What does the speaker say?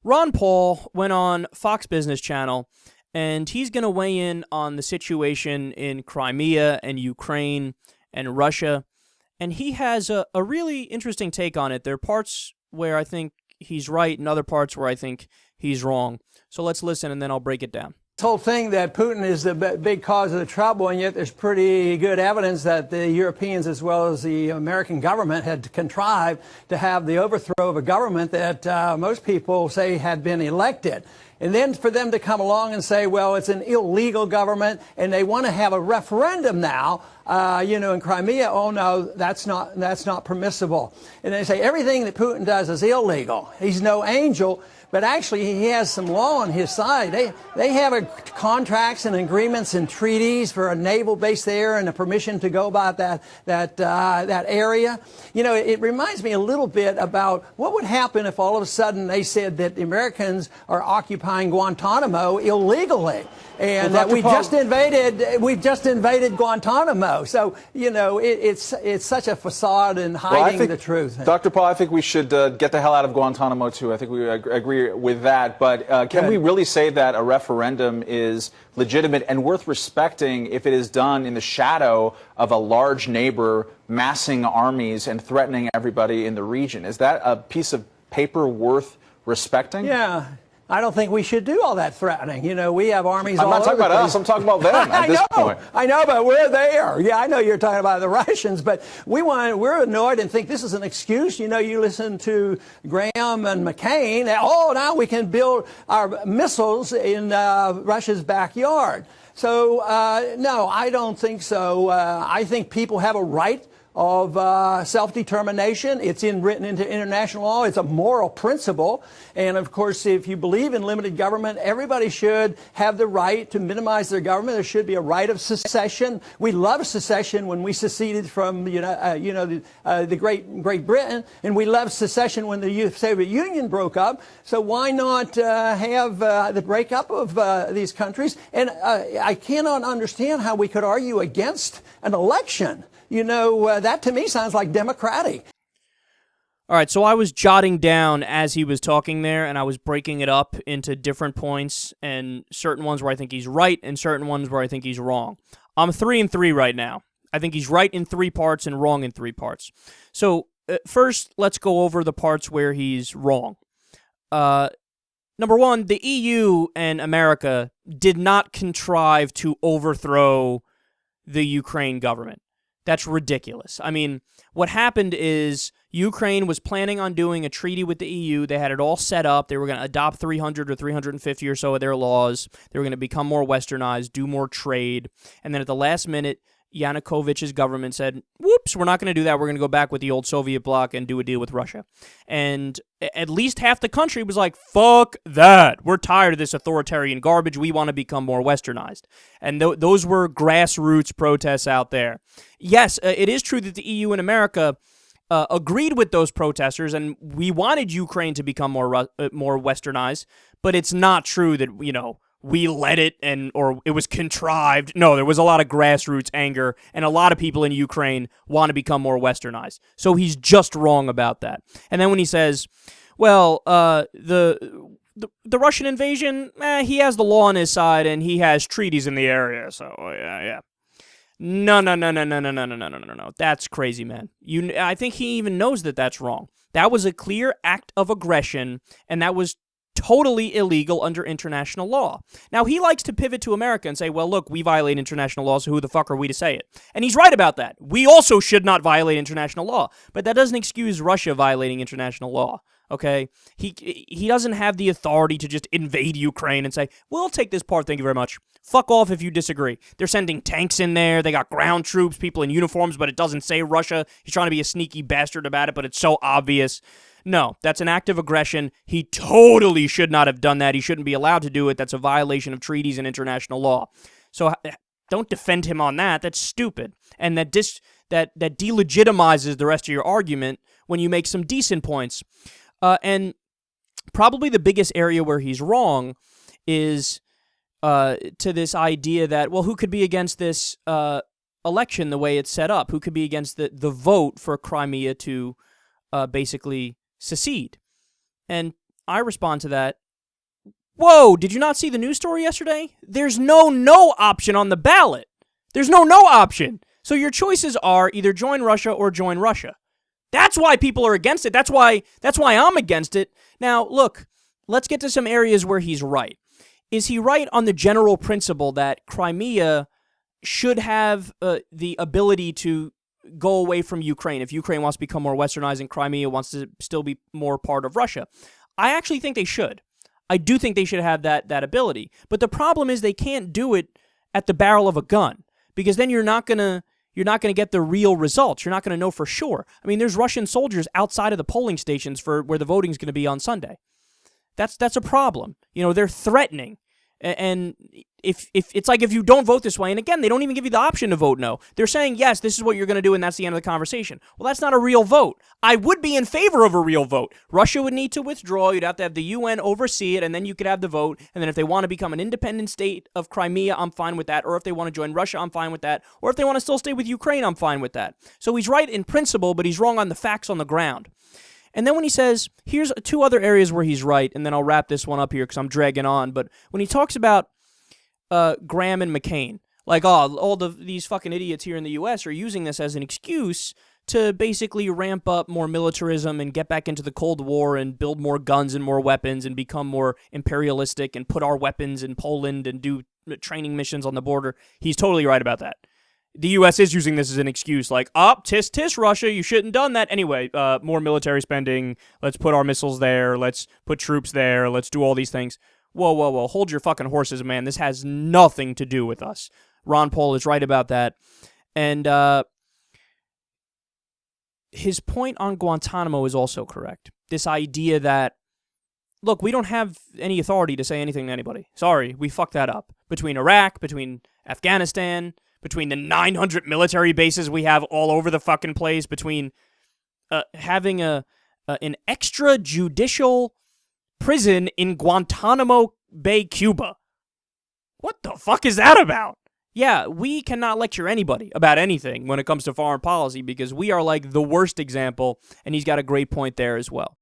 Ron Paul went on Fox Business Channel, and he's going to weigh in on the situation in Crimea and Ukraine and Russia. And he has a really interesting take on it. There are parts where I think he's right and other parts where I think he's wrong. So let's listen, and then I'll break it down. This whole thing that Putin is the big cause of the trouble, and yet there's pretty good evidence that the Europeans as well as the American government had contrived to have the overthrow of a government that most people say had been elected. And then for them to come along and say, well, it's an illegal government and they want to have a referendum now, in Crimea. Oh, no, that's not permissible. And they say everything that Putin does is illegal. He's no angel. But actually, he has some law on his side. They have contracts and agreements and treaties for a naval base there and a permission to go about that area. You know, it reminds me a little bit about what would happen if all of a sudden they said that the Americans are occupying Guantanamo illegally, and that we've just invaded Guantanamo. So it's such a facade and hiding the truth. Dr. Paul, I think we should get the hell out of Guantanamo too. I think we agree with that, but can we really say that a referendum is legitimate and worth respecting if it is done in the shadow of a large neighbor massing armies and threatening everybody in the region? Is that a piece of paper worth respecting? Yeah. I don't think we should do all that threatening. You know, we have armies all I'm not over talking about us. I'm talking about them at this point. I know, but we're there. Yeah, I know you're talking about the Russians, but we're annoyed and think this is an excuse. You know, you listen to Graham and McCain. Now we can build our missiles in Russia's backyard. So, no, I don't think so. I think people have a right of self-determination. It's written into international law. It's a moral principle. And, of course, if you believe in limited government, everybody should have the right to minimize their government. There should be a right of secession. We love secession when we seceded from, the Great Britain, and we loved secession when the Soviet Union broke up. So why not have the breakup of these countries? And I cannot understand how we could argue against an election. You know, that to me sounds like democratic. All right, so I was jotting down as he was talking there, and I was breaking it up into different points, and certain ones where I think he's right, and certain ones where I think he's wrong. I'm 3-3 right now. I think he's right in 3 parts and wrong in 3 parts. So first, let's go over the parts where he's wrong. Number one, the EU and America did not contrive to overthrow the Ukraine government. That's ridiculous. I mean, what happened is Ukraine was planning on doing a treaty with the EU. They had it all set up. They were going to adopt 300 or 350 or so of their laws. They were going to become more westernized, do more trade. And then at the last minute, Yanukovych's government said, whoops, we're not going to do that. We're going to go back with the old Soviet bloc and do a deal with Russia. And at least half the country was like, fuck that. We're tired of this authoritarian garbage. We want to become more westernized. And those were grassroots protests out there. Yes, it is true that the EU and America agreed with those protesters, and we wanted Ukraine to become more westernized, but it's not true that, we let it or it was contrived. No, there was a lot of grassroots anger, and a lot of people in Ukraine want to become more westernized. So he's just wrong about that. And then when he says, well, the Russian invasion, he has the law on his side, and he has treaties in the area, so yeah. No. That's crazy, man. I think he even knows that that's wrong. That was a clear act of aggression, and that was totally illegal under international law. Now, he likes to pivot to America and say, well, look, we violate international law, so who the fuck are we to say it? And he's right about that. We also should not violate international law. But that doesn't excuse Russia violating international law, okay? He doesn't have the authority to just invade Ukraine and say, we'll take this part, thank you very much. Fuck off if you disagree. They're sending tanks in there. They got ground troops, people in uniforms, but it doesn't say Russia. He's trying to be a sneaky bastard about it, but it's so obvious. No, that's an act of aggression. He totally should not have done that. He shouldn't be allowed to do it. That's a violation of treaties and international law. So don't defend him on that. That's stupid. And that delegitimizes the rest of your argument when you make some decent points. And probably the biggest area where he's wrong is to this idea that, well, who could be against this election the way it's set up? Who could be against the vote for Crimea to basically secede? And I respond to that, whoa, did you not see the news story yesterday? There's no option on the ballot. There's no option. So your choices are either join Russia or join Russia. That's why people are against it. That's why I'm against it. Now, look, let's get to some areas where he's right. Is he right on the general principle that Crimea should have the ability to go away from Ukraine if Ukraine wants to become more westernized and Crimea wants to still be more part of Russia? I actually think they should. I do think they should have that ability. But the problem is they can't do it at the barrel of a gun, because then you're not gonna get the real results. You're not gonna know for sure. I mean, there's Russian soldiers outside of the polling stations for where the voting's gonna be on Sunday. That's a problem. You know, they're threatening. And if it's like if you don't vote this way, and again, they don't even give you the option to vote no. They're saying, yes, this is what you're going to do, and that's the end of the conversation. Well, that's not a real vote. I would be in favor of a real vote. Russia would need to withdraw. You'd have to have the UN oversee it, and then you could have the vote. And then if they want to become an independent state of Crimea, I'm fine with that. Or if they want to join Russia, I'm fine with that. Or if they want to still stay with Ukraine, I'm fine with that. So he's right in principle, but he's wrong on the facts on the ground. And then when he says, here's two other areas where he's right, and then I'll wrap this one up here because I'm dragging on, but when he talks about Graham and McCain, like, all these fucking idiots here in the U.S. are using this as an excuse to basically ramp up more militarism and get back into the Cold War and build more guns and more weapons and become more imperialistic and put our weapons in Poland and do training missions on the border. He's totally right about that. The U.S. is using this as an excuse, like, tis, Russia, you shouldn't done that. Anyway, more military spending, let's put our missiles there, let's put troops there, let's do all these things. Whoa, hold your fucking horses, man. This has nothing to do with us. Ron Paul is right about that. And his point on Guantanamo is also correct. This idea that, look, we don't have any authority to say anything to anybody. Sorry, we fucked that up. Between Iraq, between Afghanistan, between the 900 military bases we have all over the fucking place, between having an extrajudicial prison in Guantanamo Bay, Cuba. What the fuck is that about? Yeah, we cannot lecture anybody about anything when it comes to foreign policy because we are like the worst example, and he's got a great point there as well.